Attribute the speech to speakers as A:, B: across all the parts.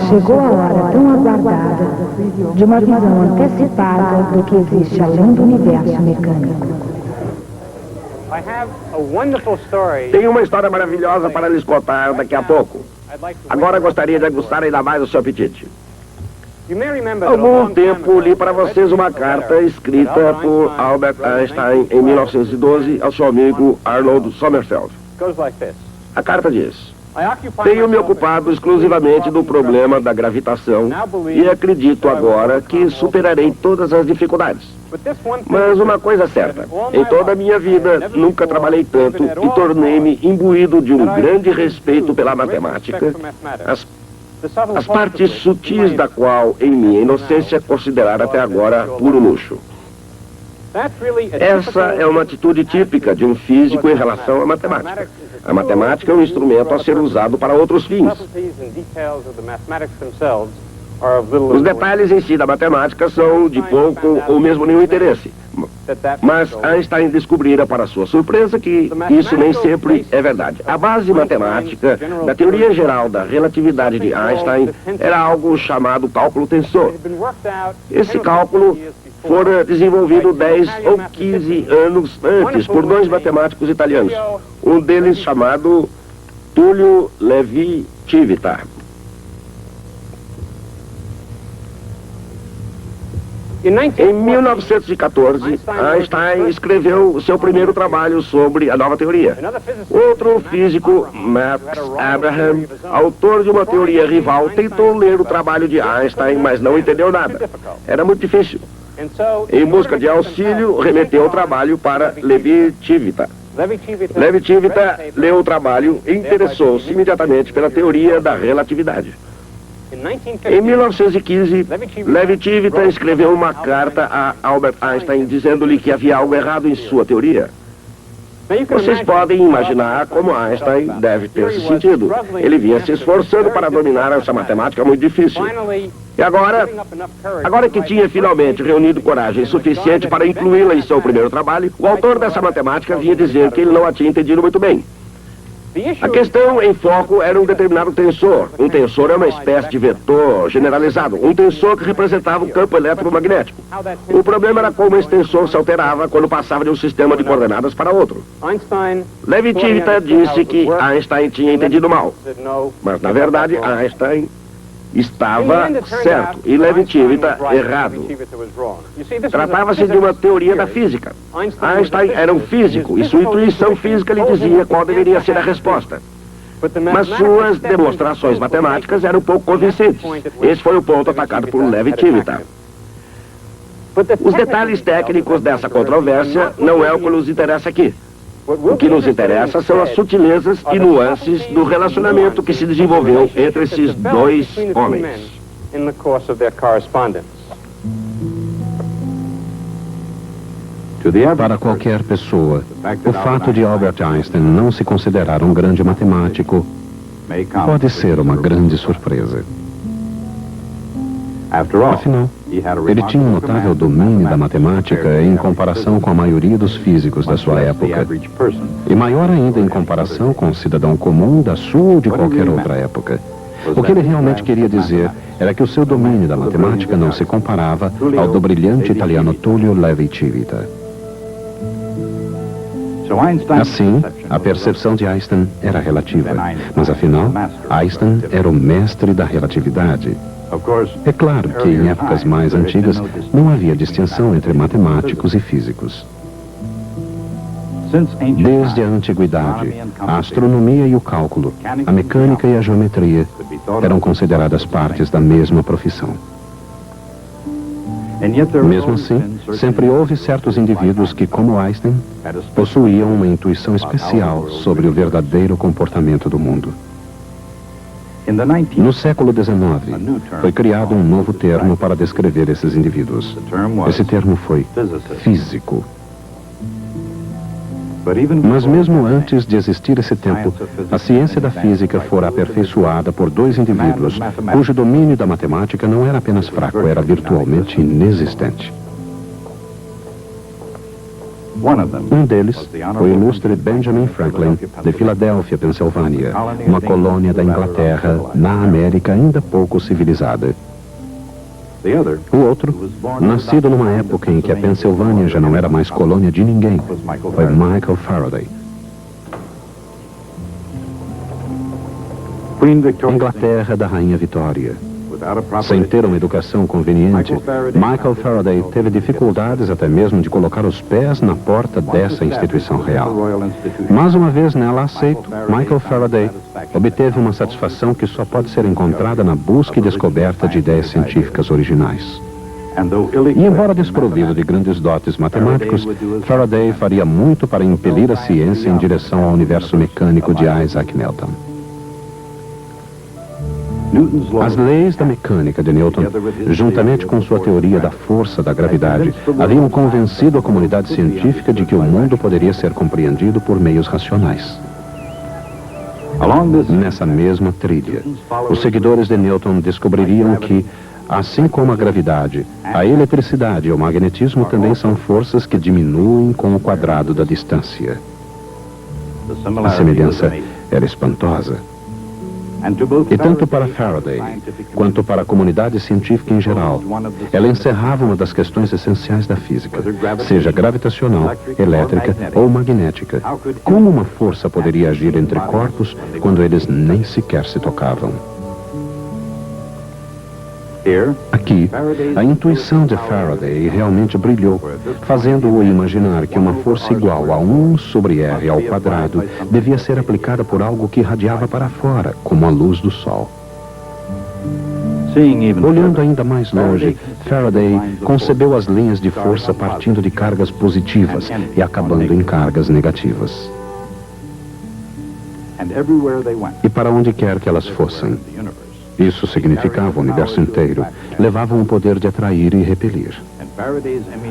A: chegou a hora tão aguardada de uma visão antecipada do que existe além do universo mecânico.
B: Tenho uma história maravilhosa para lhes contar daqui a pouco. Agora gostaria de aguçar ainda mais o seu apetite. Há algum tempo li para vocês uma carta escrita por Albert Einstein em 1912 ao seu amigo Arnold Sommerfeld. A carta diz: tenho me ocupado exclusivamente do problema da gravitação e acredito agora que superarei todas as dificuldades. Mas uma coisa é certa, em toda a minha vida nunca trabalhei tanto e tornei-me imbuído de um grande respeito pela matemática, as partes sutis da qual, em minha inocência, considerara até agora puro luxo. Essa é uma atitude típica de um físico em relação à matemática. A matemática é um instrumento a ser usado para outros fins. Os detalhes em si da matemática são de pouco ou mesmo nenhum interesse. Mas Einstein descobrira, para sua surpresa, que isso nem sempre é verdade. A base matemática da teoria geral da relatividade de Einstein era algo chamado cálculo tensor. Esse cálculo fora desenvolvido 10 ou 15 anos antes por dois matemáticos italianos, um deles chamado Tullio Levi-Civita. Em 1914, Einstein escreveu o seu primeiro trabalho sobre a nova teoria. Outro físico, Max Abraham, autor de uma teoria rival, tentou ler o trabalho de Einstein, mas não entendeu nada. Era muito difícil. Em busca de auxílio, remeteu o trabalho para Levi-Civita. Levi-Civita leu o trabalho e interessou-se imediatamente pela teoria da relatividade. Em 1915, Levi-Civita escreveu uma carta a Albert Einstein dizendo-lhe que havia algo errado em sua teoria. Vocês podem imaginar como Einstein deve ter se sentido. Ele vinha se esforçando para dominar essa matemática muito difícil. E agora que tinha finalmente reunido coragem suficiente para incluí-la em seu primeiro trabalho, o autor dessa matemática vinha dizer que ele não a tinha entendido muito bem. A questão em foco era um determinado tensor. Um tensor é uma espécie de vetor generalizado, um tensor que representava o campo eletromagnético. O problema era como esse tensor se alterava quando passava de um sistema de coordenadas para outro. Levi-Civita disse que Einstein tinha entendido mal, mas na verdade Einstein estava certo e Levi-Civita errado. Tratava-se de uma teoria da física. Einstein era um físico e sua intuição física lhe dizia qual deveria ser a resposta. Mas suas demonstrações matemáticas eram pouco convincentes. Esse foi o ponto atacado por Levi-Civita. Os detalhes técnicos dessa controvérsia não é o que nos interessa aqui. O que nos interessa são as sutilezas e nuances do relacionamento que se desenvolveu entre esses dois homens.
C: Para qualquer pessoa, o fato de Albert Einstein não se considerar um grande matemático pode ser uma grande surpresa. Afinal, ele tinha um notável domínio da matemática em comparação com a maioria dos físicos da sua época, e maior ainda em comparação com o cidadão comum da sua ou de qualquer outra época. O que ele realmente queria dizer era que o seu domínio da matemática não se comparava ao do brilhante italiano Tullio Levi-Civita. Assim, a percepção de Einstein era relativa, mas afinal, Einstein era o mestre da relatividade. É claro que em épocas mais antigas não havia distinção entre matemáticos e físicos. Desde a antiguidade, a astronomia e o cálculo, a mecânica e a geometria eram consideradas partes da mesma profissão. Mesmo assim, sempre houve certos indivíduos que, como Einstein, possuíam uma intuição especial sobre o verdadeiro comportamento do mundo. No século XIX, foi criado um novo termo para descrever esses indivíduos. Esse termo foi físico. Mas mesmo antes de existir esse tempo, a ciência da física fora aperfeiçoada por dois indivíduos, cujo domínio da matemática não era apenas fraco, era virtualmente inexistente. Um deles, o ilustre Benjamin Franklin, de Filadélfia, Pensilvânia, uma colônia da Inglaterra, na América ainda pouco civilizada. O outro, nascido numa época em que a Pensilvânia já não era mais colônia de ninguém, foi Michael Faraday. Inglaterra da Rainha Vitória. Sem ter uma educação conveniente, Michael Faraday teve dificuldades até mesmo de colocar os pés na porta dessa instituição real. Mas uma vez nela aceito, Michael Faraday obteve uma satisfação que só pode ser encontrada na busca e descoberta de ideias científicas originais. E embora desprovido de grandes dotes matemáticos, Faraday faria muito para impelir a ciência em direção ao universo mecânico de Isaac Newton. As leis da mecânica de Newton, juntamente com sua teoria da força da gravidade, haviam convencido a comunidade científica de que o mundo poderia ser compreendido por meios racionais. Nessa mesma trilha, os seguidores de Newton descobririam que, assim como a gravidade, a eletricidade e o magnetismo também são forças que diminuem com o quadrado da distância. A semelhança era espantosa. E tanto para Faraday, quanto para a comunidade científica em geral, ela encerrava uma das questões essenciais da física, seja gravitacional, elétrica ou magnética. Como uma força poderia agir entre corpos quando eles nem sequer se tocavam? Aqui, a intuição de Faraday realmente brilhou, fazendo-o imaginar que uma força igual a 1 sobre R ao quadrado devia ser aplicada por algo que irradiava para fora, como a luz do Sol. Olhando ainda mais longe, Faraday concebeu as linhas de força partindo de cargas positivas e acabando em cargas negativas. E para onde quer que elas fossem, isso significava o universo inteiro, levavam o poder de atrair e repelir.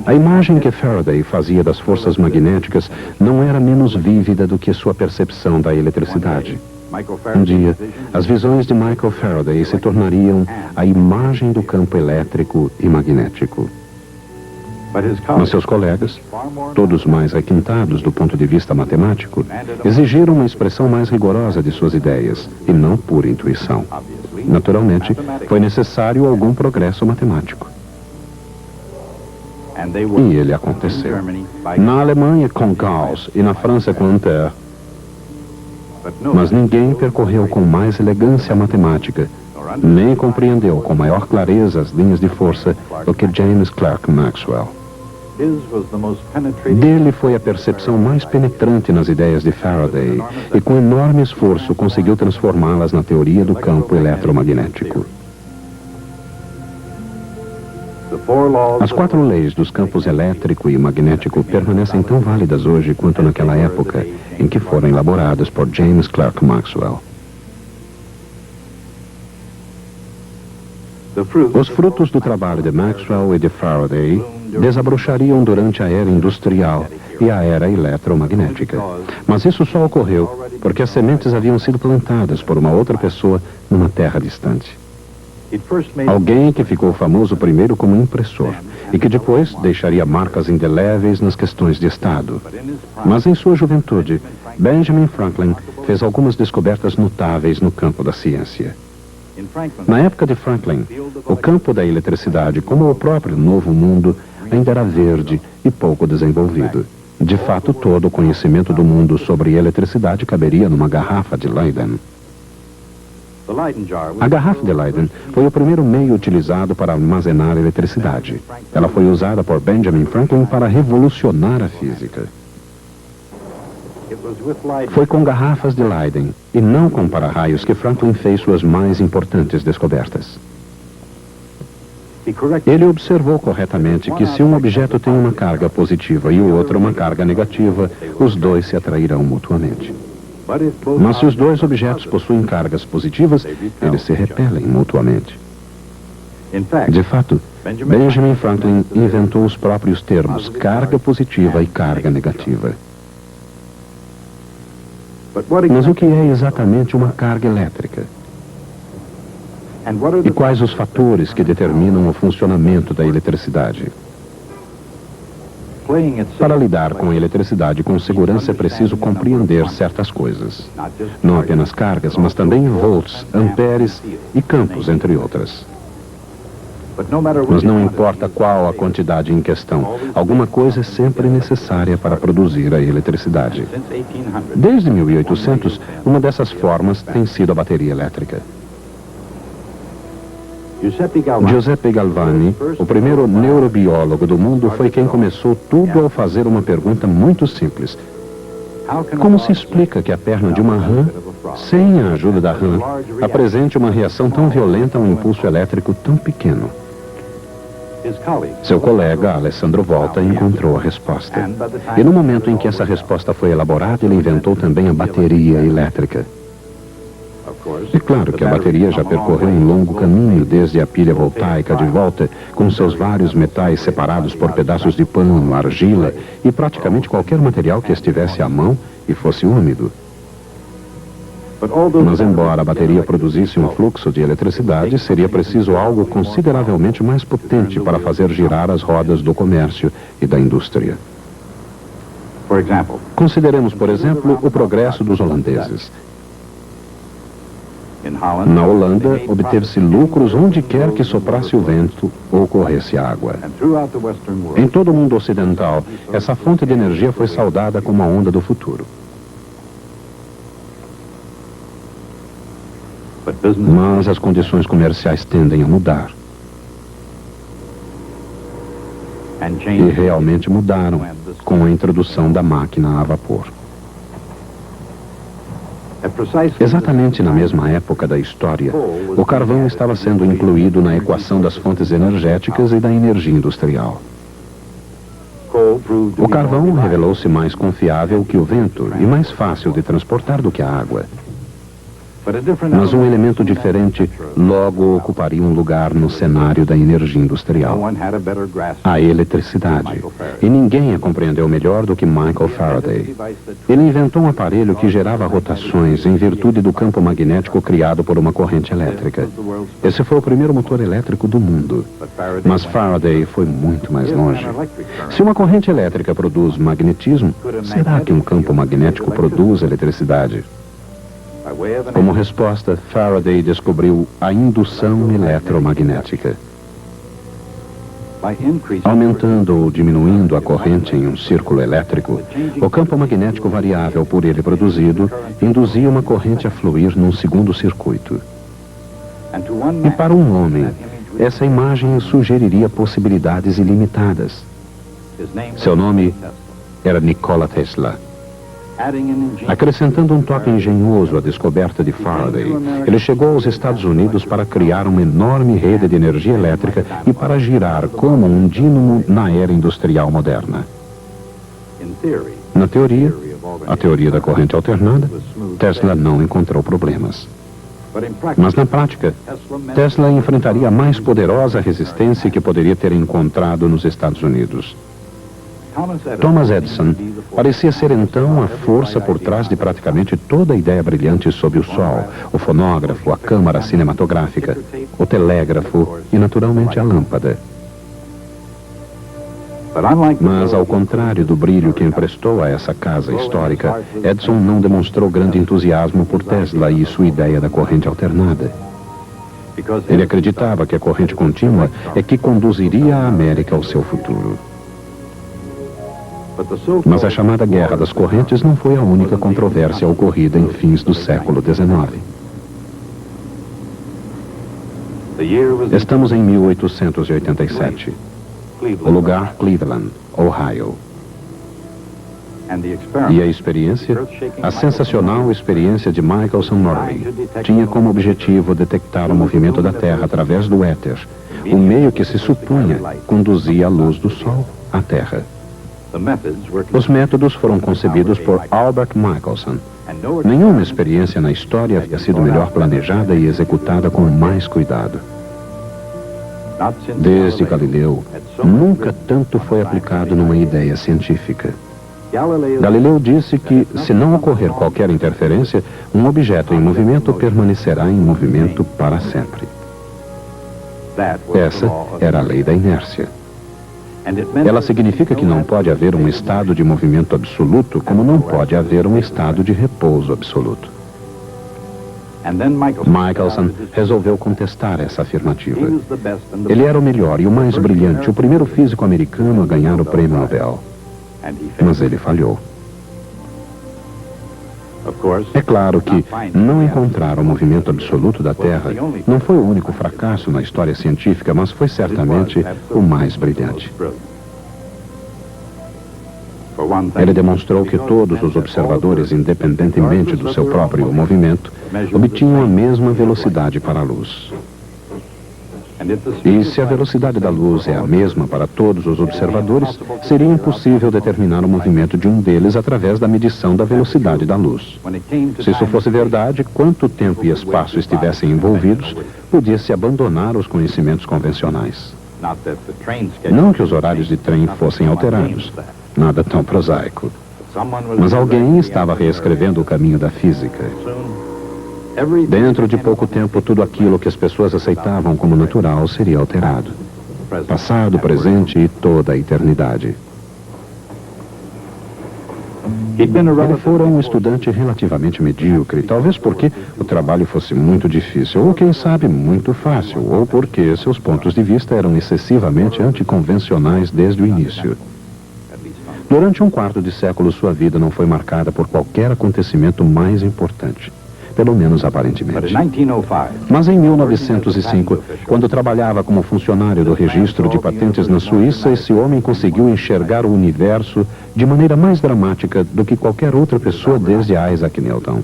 C: A imagem que Faraday fazia das forças magnéticas não era menos vívida do que sua percepção da eletricidade. Um dia, as visões de Michael Faraday se tornariam a imagem do campo elétrico e magnético. Mas seus colegas, todos mais requintados do ponto de vista matemático, exigiram uma expressão mais rigorosa de suas ideias, e não pura intuição. Naturalmente, foi necessário algum progresso matemático. E ele aconteceu. Na Alemanha, com Gauss, e na França, com Ampère. Mas ninguém percorreu com mais elegância a matemática, nem compreendeu com maior clareza as linhas de força do que James Clerk Maxwell. Dele foi a percepção mais penetrante nas ideias de Faraday e com enorme esforço conseguiu transformá-las na teoria do campo eletromagnético. As 4 leis dos campos elétrico e magnético permanecem tão válidas hoje quanto naquela época em que foram elaboradas por James Clerk Maxwell. Os frutos do trabalho de Maxwell e de Faraday desabrochariam durante a era industrial e a era eletromagnética. Mas isso só ocorreu porque as sementes haviam sido plantadas por uma outra pessoa numa terra distante. Alguém que ficou famoso primeiro como impressor e que depois deixaria marcas indeléveis nas questões de Estado. Mas em sua juventude, Benjamin Franklin fez algumas descobertas notáveis no campo da ciência. Na época de Franklin, o campo da eletricidade, como o próprio Novo Mundo, ainda era verde e pouco desenvolvido. De fato, todo o conhecimento do mundo sobre eletricidade caberia numa garrafa de Leyden. A garrafa de Leyden foi o primeiro meio utilizado para armazenar eletricidade. Ela foi usada por Benjamin Franklin para revolucionar a física. Foi com garrafas de Leyden e não com para-raios que Franklin fez suas mais importantes descobertas. Ele observou corretamente que se um objeto tem uma carga positiva e o outro uma carga negativa, os dois se atrairão mutuamente. Mas se os dois objetos possuem cargas positivas, eles se repelem mutuamente. De fato, Benjamin Franklin inventou os próprios termos carga positiva e carga negativa. Mas o que é exatamente uma carga elétrica? E quais os fatores que determinam o funcionamento da eletricidade? Para lidar com a eletricidade com segurança é preciso compreender certas coisas. Não apenas cargas, mas também volts, amperes e campos, entre outras. Mas não importa qual a quantidade em questão, alguma coisa é sempre necessária para produzir a eletricidade. Desde 1800, uma dessas formas tem sido a bateria elétrica. Giuseppe Galvani, o primeiro neurobiólogo do mundo, foi quem começou tudo ao fazer uma pergunta muito simples. Como se explica que a perna de uma rã, sem a ajuda da rã, apresente uma reação tão violenta a um impulso elétrico tão pequeno? Seu colega, Alessandro Volta, encontrou a resposta. E no momento em que essa resposta foi elaborada, ele inventou também a bateria elétrica. É claro que a bateria já percorreu um longo caminho desde a pilha voltaica de volta, com seus vários metais separados por pedaços de pano, argila e praticamente qualquer material que estivesse à mão e fosse úmido. Mas embora a bateria produzisse um fluxo de eletricidade, seria preciso algo consideravelmente mais potente para fazer girar as rodas do comércio e da indústria. Consideremos, por exemplo, o progresso dos holandeses. Na Holanda, obteve-se lucros onde quer que soprasse o vento ou corresse água. Em todo o mundo ocidental, essa fonte de energia foi saudada como a onda do futuro. Mas as condições comerciais tendem a mudar. E realmente mudaram com a introdução da máquina a vapor. Exatamente na mesma época da história, o carvão estava sendo incluído na equação das fontes energéticas e da energia industrial. O carvão revelou-se mais confiável que o vento e mais fácil de transportar do que a água. Mas um elemento diferente logo ocuparia um lugar no cenário da energia industrial: a eletricidade. E ninguém a compreendeu melhor do que Michael Faraday. Ele inventou um aparelho que gerava rotações em virtude do campo magnético criado por uma corrente elétrica. Esse foi o primeiro motor elétrico do mundo. Mas Faraday foi muito mais longe. Se uma corrente elétrica produz magnetismo, será que um campo magnético produz eletricidade? Como resposta, Faraday descobriu a indução eletromagnética. Aumentando ou diminuindo a corrente em um círculo elétrico, o campo magnético variável por ele produzido induzia uma corrente a fluir num segundo circuito. E para um homem, essa imagem sugeriria possibilidades ilimitadas. Seu nome era Nikola Tesla. Acrescentando um toque engenhoso à descoberta de Faraday, ele chegou aos Estados Unidos para criar uma enorme rede de energia elétrica e para girar como um dínamo na era industrial moderna. Na teoria, a teoria da corrente alternada, Tesla não encontrou problemas. Mas na prática, Tesla enfrentaria a mais poderosa resistência que poderia ter encontrado nos Estados Unidos. Thomas Edison parecia ser então a força por trás de praticamente toda a ideia brilhante sobre o Sol, o fonógrafo, a câmara cinematográfica, o telégrafo e, naturalmente, a lâmpada. Mas, ao contrário do brilho que emprestou a essa casa histórica, Edison não demonstrou grande entusiasmo por Tesla e sua ideia da corrente alternada. Ele acreditava que a corrente contínua é que conduziria a América ao seu futuro. Mas a chamada Guerra das Correntes não foi a única controvérsia ocorrida em fins do século XIX. Estamos em 1887. O lugar Cleveland, Ohio. E a experiência, a sensacional experiência de Michelson Morley, tinha como objetivo detectar o movimento da Terra através do éter, o meio que se supunha conduzia a luz do Sol à Terra. Os métodos foram concebidos por Albert Michelson. Nenhuma experiência na história havia sido melhor planejada e executada com mais cuidado. Desde Galileu, nunca tanto foi aplicado numa ideia científica. Galileu disse que, se não ocorrer qualquer interferência, um objeto em movimento permanecerá em movimento para sempre. Essa era a lei da inércia. Ela significa que não pode haver um estado de movimento absoluto, como não pode haver um estado de repouso absoluto. Michelson resolveu contestar essa afirmativa. Ele era o melhor e o mais brilhante, o primeiro físico americano a ganhar o prêmio Nobel. Mas ele falhou. É claro que não encontrar o movimento absoluto da Terra não foi o único fracasso na história científica, mas foi certamente o mais brilhante. Ele demonstrou que todos os observadores, independentemente do seu próprio movimento, obtinham a mesma velocidade para a luz. E se a velocidade da luz é a mesma para todos os observadores, seria impossível determinar o movimento de um deles através da medição da velocidade da luz. Se isso fosse verdade, quanto tempo e espaço estivessem envolvidos, podia-se abandonar os conhecimentos convencionais. Não que os horários de trem fossem alterados, nada tão prosaico. Mas alguém estava reescrevendo o caminho da física. Dentro de pouco tempo, tudo aquilo que as pessoas aceitavam como natural seria alterado. Passado, presente e toda a eternidade. Ele fora um estudante relativamente medíocre, talvez porque o trabalho fosse muito difícil, ou quem sabe, muito fácil, ou porque seus pontos de vista eram excessivamente anticonvencionais desde o início. Durante um quarto de século, sua vida não foi marcada por qualquer acontecimento mais importante. Pelo menos aparentemente. Mas em 1905, quando trabalhava como funcionário do registro de patentes na Suíça, esse homem conseguiu enxergar o universo de maneira mais dramática do que qualquer outra pessoa desde Isaac Newton.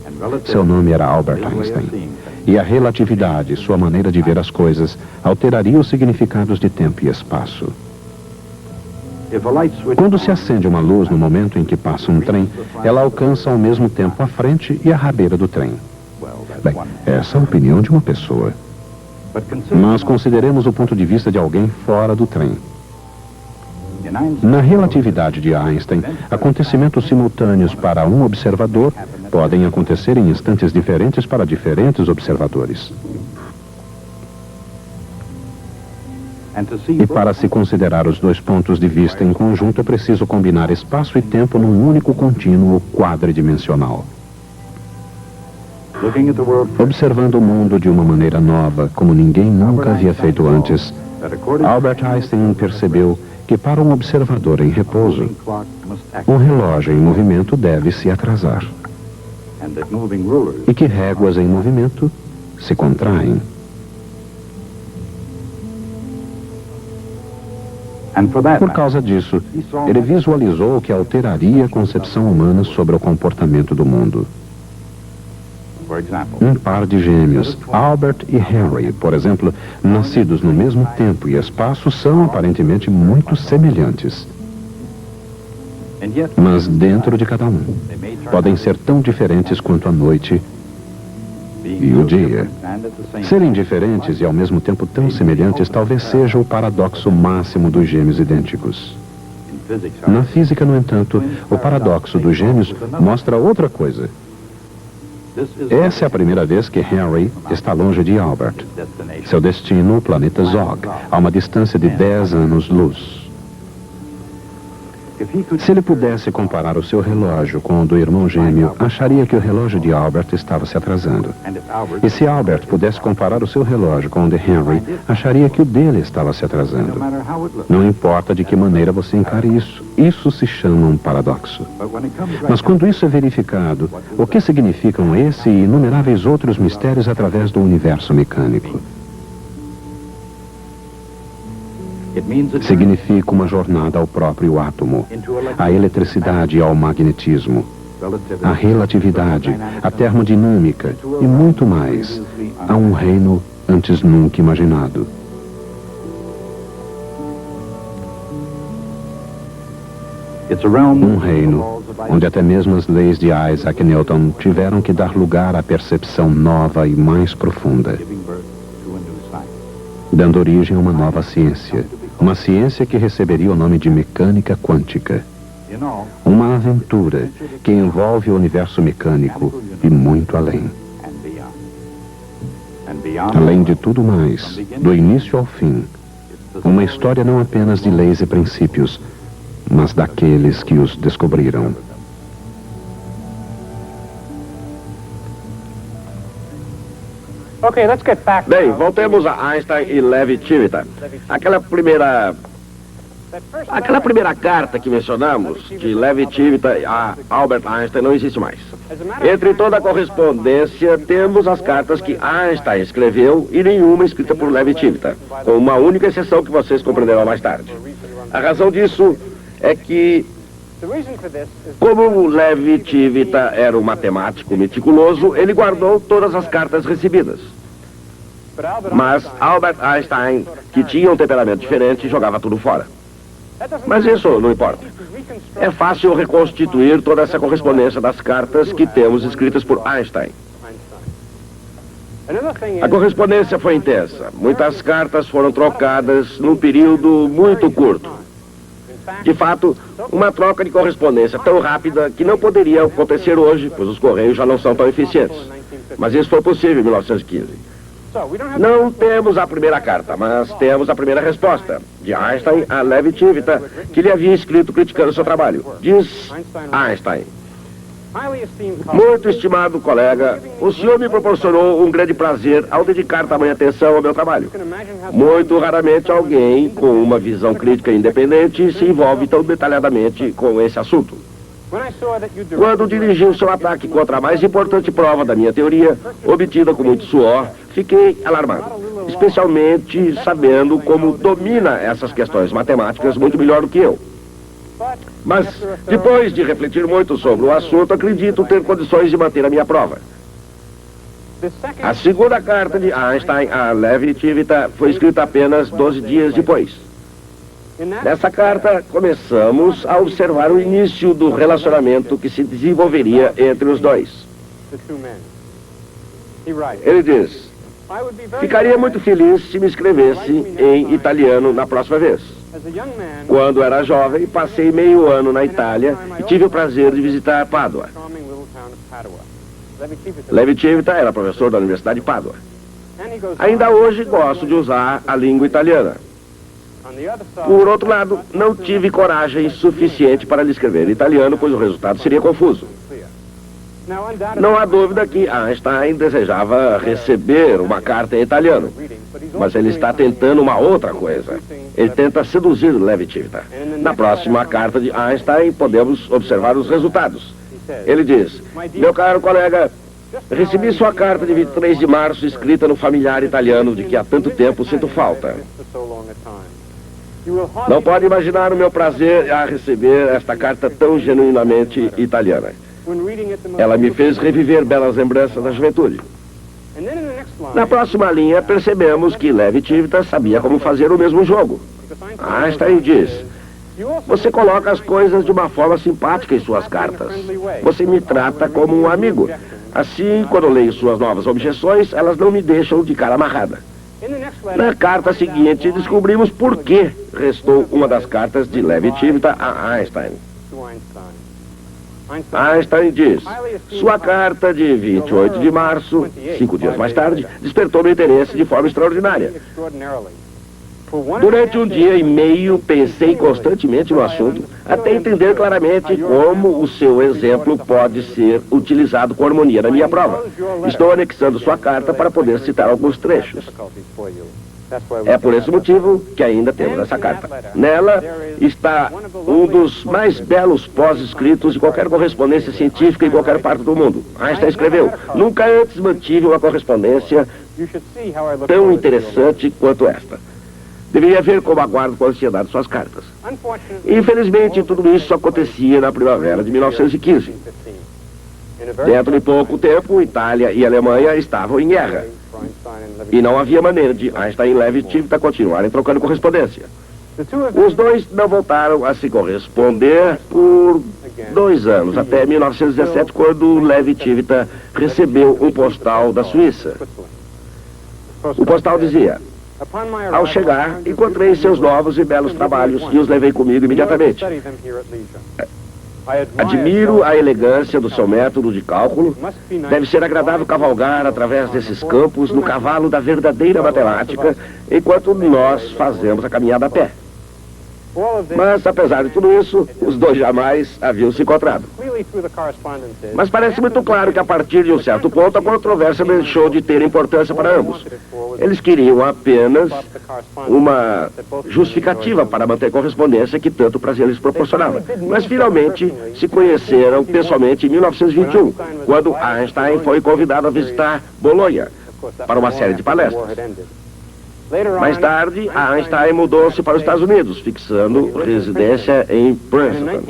C: Seu nome era Albert Einstein. E a relatividade, sua maneira de ver as coisas, alteraria os significados de tempo e espaço. Quando se acende uma luz no momento em que passa um trem, ela alcança ao mesmo tempo a frente e a rabeira do trem. Bem, essa é a opinião de uma pessoa. Mas consideremos o ponto de vista de alguém fora do trem. Na relatividade de Einstein, acontecimentos simultâneos para um observador podem acontecer em instantes diferentes para diferentes observadores. E para se considerar os dois pontos de vista em conjunto, é preciso combinar espaço e tempo num único contínuo quadridimensional. Observando o mundo de uma maneira nova, como ninguém nunca havia feito antes, Albert Einstein percebeu que para um observador em repouso, um relógio em movimento deve se atrasar. E que réguas em movimento se contraem. Por causa disso, ele visualizou o que alteraria a concepção humana sobre o comportamento do mundo. Um par de gêmeos, Albert e Henry, por exemplo, nascidos no mesmo tempo e espaço, são aparentemente muito semelhantes. Mas dentro de cada um, podem ser tão diferentes quanto a noite e o dia. Serem diferentes e ao mesmo tempo tão semelhantes talvez seja o paradoxo máximo dos gêmeos idênticos. Na física, no entanto, o paradoxo dos gêmeos mostra outra coisa. Essa é a primeira vez que Henry está longe de Albert. Seu destino, o planeta Zog, a uma distância de 10 anos-luz. Se ele pudesse comparar o seu relógio com o do irmão gêmeo, acharia que o relógio de Albert estava se atrasando. E se Albert pudesse comparar o seu relógio com o de Henry, acharia que o dele estava se atrasando. Não importa de que maneira você encare isso, isso se chama um paradoxo. Mas quando isso é verificado, o que significam esse e inumeráveis outros mistérios através do universo mecânico? Significa uma jornada ao próprio átomo, à eletricidade e ao magnetismo, à relatividade, à termodinâmica e muito mais, a um reino antes nunca imaginado. Um reino onde até mesmo as leis de Isaac Newton tiveram que dar lugar à percepção nova e mais profunda, dando origem a uma nova ciência. Uma ciência que receberia o nome de mecânica quântica. Uma aventura que envolve o universo mecânico e muito além. Além de tudo mais, do início ao fim, Uma história não apenas de leis e princípios, mas daqueles que os descobriram.
B: Bem, voltemos a Einstein e Levi-Civita. Aquela primeira carta que mencionamos, de Levi-Civita a Albert Einstein, não existe mais. Entre toda a correspondência, temos as cartas que Einstein escreveu e nenhuma escrita por Levi-Civita, com uma única exceção que vocês compreenderão mais tarde. A razão disso é que, como Levi-Civita era um matemático meticuloso, ele guardou todas as cartas recebidas. Mas Albert Einstein, que tinha um temperamento diferente, jogava tudo fora. Mas isso não importa. É fácil reconstituir toda essa correspondência das cartas que temos escritas por Einstein. A correspondência foi intensa. Muitas cartas foram trocadas num período muito curto. De fato, uma troca de correspondência tão rápida que não poderia acontecer hoje, pois os correios já não são tão eficientes. Mas isso foi possível em 1915. Não temos a primeira carta, mas temos a primeira resposta, de Einstein a Levi-Civita, que lhe havia escrito criticando seu trabalho. Diz Einstein: muito estimado colega, o senhor me proporcionou um grande prazer ao dedicar tamanha atenção ao meu trabalho. Muito raramente alguém com uma visão crítica independente se envolve tão detalhadamente com esse assunto. Quando dirigiu seu ataque contra a mais importante prova da minha teoria, obtida com muito suor, fiquei alarmado, especialmente sabendo como domina essas questões matemáticas muito melhor do que eu. Mas, depois de refletir muito sobre o assunto, acredito ter condições de manter a minha prova. A segunda carta de Einstein a Levi-Civita foi escrita apenas 12 dias depois. Nessa carta, começamos a observar o início do relacionamento que se desenvolveria entre os dois. Ele diz: ficaria muito feliz se me escrevesse em italiano na próxima vez. Quando era jovem, passei meio ano na Itália e tive o prazer de visitar Pádua. Levi-Civita era professor da Universidade de Pádua. Ainda hoje gosto de usar a língua italiana. Por outro lado, não tive coragem suficiente para lhe escrever em italiano, pois o resultado seria confuso. Não há dúvida que Einstein desejava receber uma carta em italiano, mas ele está tentando uma outra coisa. Ele tenta seduzir Levi-Civita. Na próxima carta de Einstein, podemos observar os resultados. Ele diz: meu caro colega, recebi sua carta de 23 de março, escrita no familiar italiano de que há tanto tempo sinto falta. Não pode imaginar o meu prazer a receber esta carta tão genuinamente italiana. Ela me fez reviver belas lembranças da juventude. Na próxima linha, percebemos que Levi-Civita sabia como fazer o mesmo jogo. Einstein diz: você coloca as coisas de uma forma simpática em suas cartas. Você me trata como um amigo. Assim, quando leio suas novas objeções, elas não me deixam de cara amarrada. Na carta seguinte, descobrimos por que restou uma das cartas de Levi-Civita a Einstein. Einstein diz: sua carta de 28 de março, 5 dias mais tarde, despertou meu interesse de forma extraordinária. Durante um dia e meio, pensei constantemente no assunto, até entender claramente como o seu exemplo pode ser utilizado com harmonia na minha prova. Estou anexando sua carta para poder citar alguns trechos. É por esse motivo que ainda temos essa carta. Nela está um dos mais belos pós-escritos de qualquer correspondência científica em qualquer parte do mundo. Einstein escreveu: nunca antes mantive uma correspondência tão interessante quanto esta. Deveria ver como aguardo com ansiedade suas cartas. Infelizmente, tudo isso acontecia na primavera de 1915. Dentro de pouco tempo, Itália e Alemanha estavam em guerra. E não havia maneira de Einstein e Levi-Civita continuarem trocando correspondência. Os dois não voltaram a se corresponder por 2 anos, até 1917, quando Levi-Civita recebeu um postal da Suíça. O postal dizia: ao chegar, encontrei seus novos e belos trabalhos e os levei comigo imediatamente. Admiro a elegância do seu método de cálculo. Deve ser agradável cavalgar através desses campos no cavalo da verdadeira matemática, enquanto nós fazemos a caminhada a pé. Mas, apesar de tudo isso, os dois jamais haviam se encontrado. Mas parece muito claro que, a partir de um certo ponto, a controvérsia deixou de ter importância para ambos. Eles queriam apenas uma justificativa para manter a correspondência que tanto prazer lhes proporcionava. Mas, finalmente, se conheceram pessoalmente em 1921, quando Einstein foi convidado a visitar Bolonha para uma série de palestras. Mais tarde, Einstein mudou-se para os Estados Unidos, fixando residência em Princeton.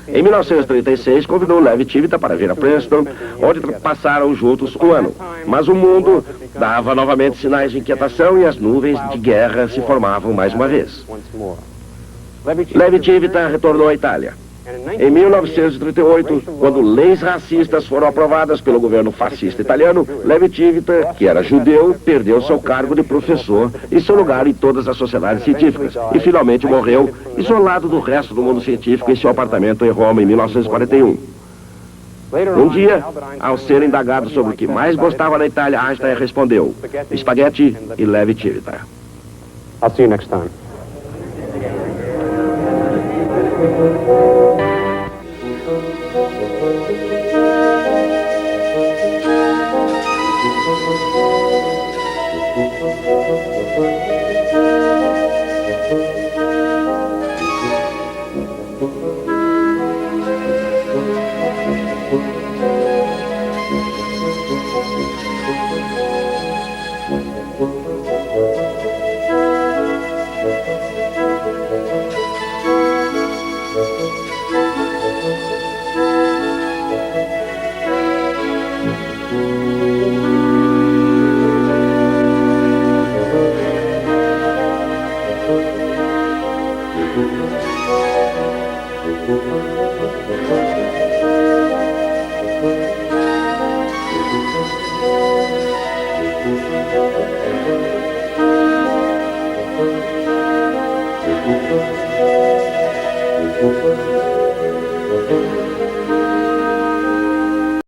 B: Em 1936, convidou Levi Civita para vir a Princeton, onde passaram juntos um ano. Mas o mundo dava novamente sinais de inquietação e as nuvens de guerra se formavam mais uma vez. Levi Civita retornou à Itália. Em 1938, quando leis racistas foram aprovadas pelo governo fascista italiano, Levi Civita, que era judeu, perdeu seu cargo de professor e seu lugar em todas as sociedades científicas, e finalmente morreu isolado do resto do mundo científico em seu apartamento em Roma em 1941. Um dia, ao ser indagado sobre o que mais gostava da Itália, Einstein respondeu: espaguete e Levi Civita.
D: I'll see you next time. Thank you.